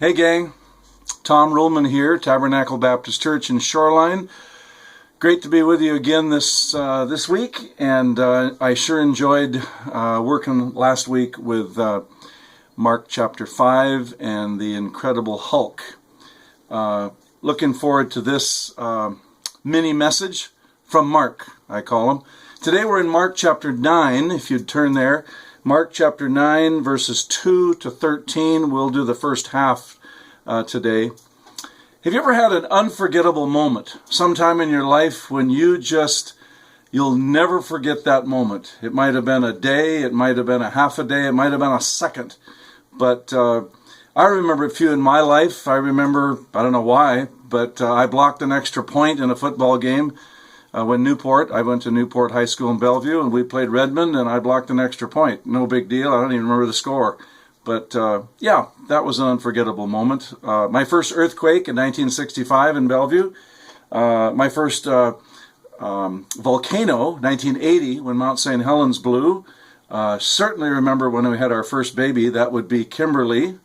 Hey gang, Tom Ruhlman here, Tabernacle Baptist Church in Shoreline. Great to be with you again this week, and I sure enjoyed working last week with Mark chapter 5 and the Incredible Hulk. Looking forward to this mini message from Mark, I call him. Today we're in Mark chapter 9, if you'd turn there. Mark chapter 9, verses 2 to 13. We'll do the first half today. Have you ever had an unforgettable moment, sometime in your life when you'll never forget that moment? It might have been a day, it might have been a half a day, it might have been a second. But I remember a few in my life. I don't know why, but I blocked an extra point in a football game. I went to Newport High School in Bellevue, and we played Redmond, and I blocked an extra point. No big deal. I don't even remember the score. But yeah, that was an unforgettable moment. My first earthquake in 1965 in Bellevue. My first volcano, 1980, when Mount St. Helens blew. Certainly remember when we had our first baby. That would be Kimberly.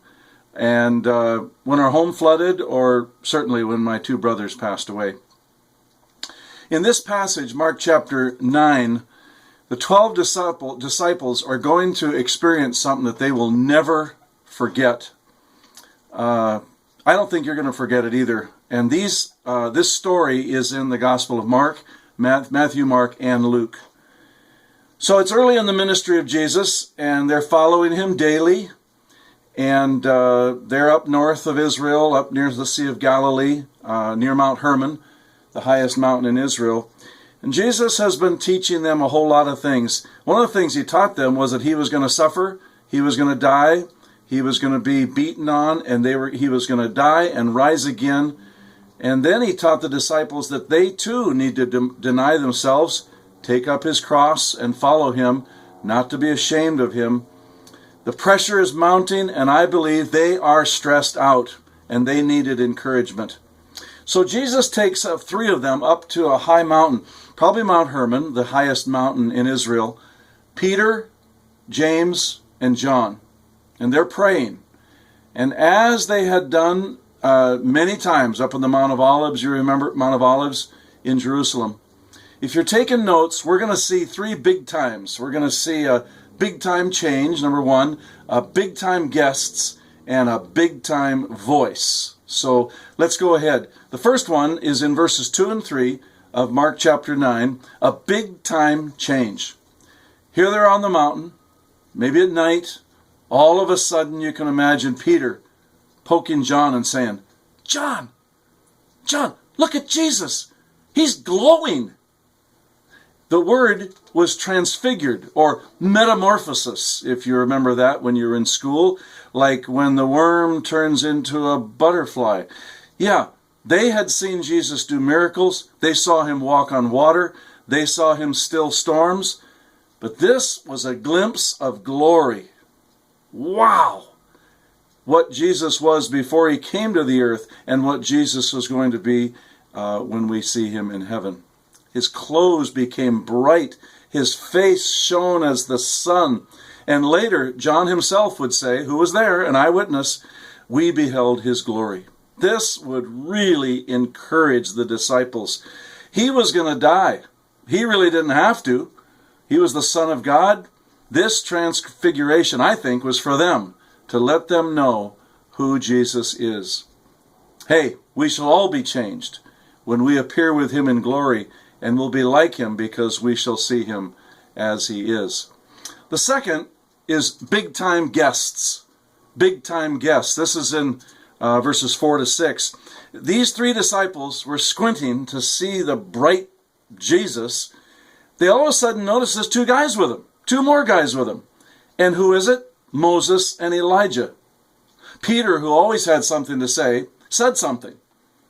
And when our home flooded, or certainly when my two brothers passed away. In this passage, Mark chapter 9, the 12 disciples are going to experience something that they will never forget. I don't think you're going to forget it either. And this story is in the Gospel of Mark, Matthew, Mark, and Luke. So it's early in the ministry of Jesus, and they're following him daily. And they're up north of Israel, up near the Sea of Galilee, near Mount Hermon, the highest mountain in Israel. And Jesus has been teaching them a whole lot of things. One of the things he taught them was that he was going to suffer, he was going to die, he was going to be beaten on, and he was going to die and rise again. And then he taught the disciples that they too need to deny themselves, take up his cross, and follow him, not to be ashamed of him. The pressure is mounting, and I believe they are stressed out, and they needed encouragement. So Jesus takes three of them up to a high mountain, probably Mount Hermon, the highest mountain in Israel. Peter, James, and John. And they're praying. And as they had done many times up on the Mount of Olives, you remember Mount of Olives in Jerusalem. If you're taking notes, we're going to see three big times. We're going to see a big time change, number one, a big time guests, and a big time voice. So let's go ahead. The first one is in verses 2 and 3 of Mark chapter 9, a big time change. Here they're on the mountain, maybe at night. All of a sudden you can imagine Peter poking John and saying, John, look at Jesus. He's glowing. The word was transfigured, or metamorphosis, if you remember that when you were in school, like when the worm turns into a butterfly. Yeah, they had seen Jesus do miracles. They saw him walk on water. They saw him still storms. But this was a glimpse of glory. Wow! What Jesus was before he came to the earth, and what Jesus was going to be when we see him in heaven. His clothes became bright. His face shone as the sun. And later, John himself would say, who was there, an eyewitness, we beheld his glory. This would really encourage the disciples. He was going to die. He really didn't have to. He was the Son of God. This transfiguration, I think, was for them, to let them know who Jesus is. Hey, we shall all be changed when we appear with him in glory, and will be like him because we shall see him as he is. The second is big-time guests. Big-time guests. This is in verses 4 to 6. These three disciples were squinting to see the bright Jesus. They all of a sudden notice there's two guys with him. Two more guys with him. And who is it? Moses and Elijah. Peter, who always had something to say, said something.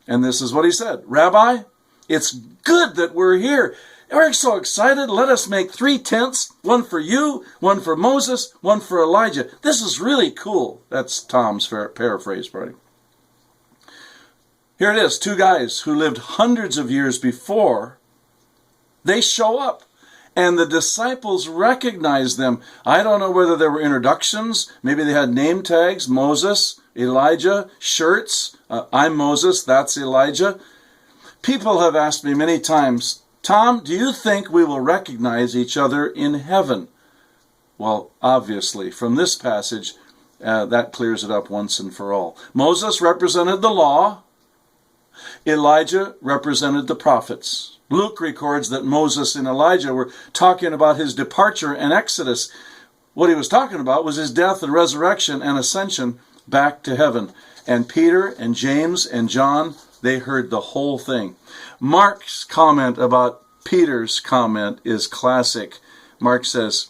And this is what he said. Rabbi, it's good that we're here. We're so excited. Let us make 3 tents, one for you, one for Moses, one for Elijah. This is really cool. That's Tom's paraphrase, buddy. Here it is, two guys who lived hundreds of years before. They show up, and the disciples recognize them. I don't know whether there were introductions. Maybe they had name tags, Moses, Elijah, shirts. I'm Moses, that's Elijah. People have asked me many times, Tom, do you think we will recognize each other in heaven? Well, obviously, from this passage, that clears it up once and for all. Moses represented the law. Elijah represented the prophets. Luke records that Moses and Elijah were talking about his departure and exodus. What he was talking about was his death and resurrection and ascension back to heaven. And Peter and James and John, they heard the whole thing. Mark's comment about Peter's comment is classic. Mark says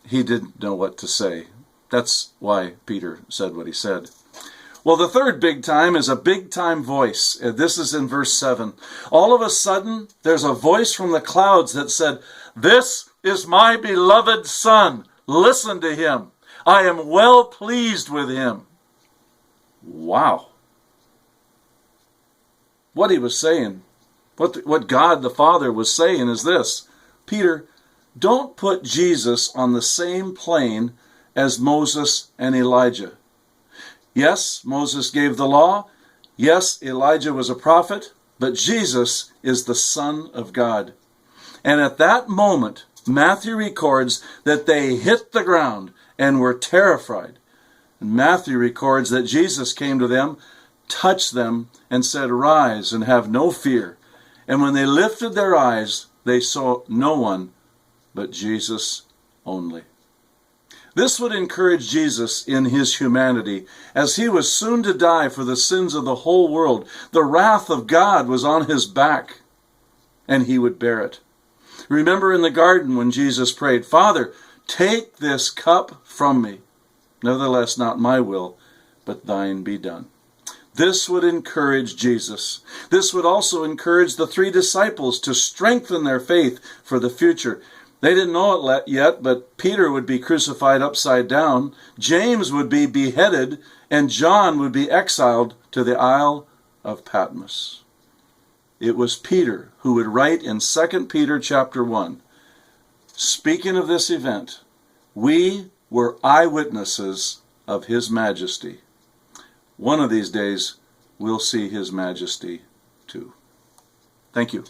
he didn't know what to say. That's why Peter said what he said. Well, the third big time is a big time voice. This is in verse 7. All of a sudden, there's a voice from the clouds that said, "This is my beloved Son. Listen to him. I am well pleased with him." Wow. What he was saying, what God the Father was saying is this: Peter, don't put Jesus on the same plane as Moses and Elijah. Yes, Moses gave the law. Yes, Elijah was a prophet. But Jesus is the Son of God. And at that moment, Matthew records that they hit the ground and were terrified. And Matthew records that Jesus came to them, touched them, and said, "Rise and have no fear." And when they lifted their eyes, they saw no one but Jesus only. This would encourage Jesus in his humanity, as he was soon to die for the sins of the whole world. The wrath of God was on his back, and he would bear it. Remember in the garden when Jesus prayed, "Father, take this cup from me. Nevertheless, not my will, but thine be done." This would encourage Jesus. This would also encourage the 3 disciples to strengthen their faith for the future. They didn't know it yet, but Peter would be crucified upside down, James would be beheaded, and John would be exiled to the Isle of Patmos. It was Peter who would write in 2 Peter chapter 1, speaking of this event, "We were eyewitnesses of his majesty." One of these days, we'll see his majesty too. Thank you.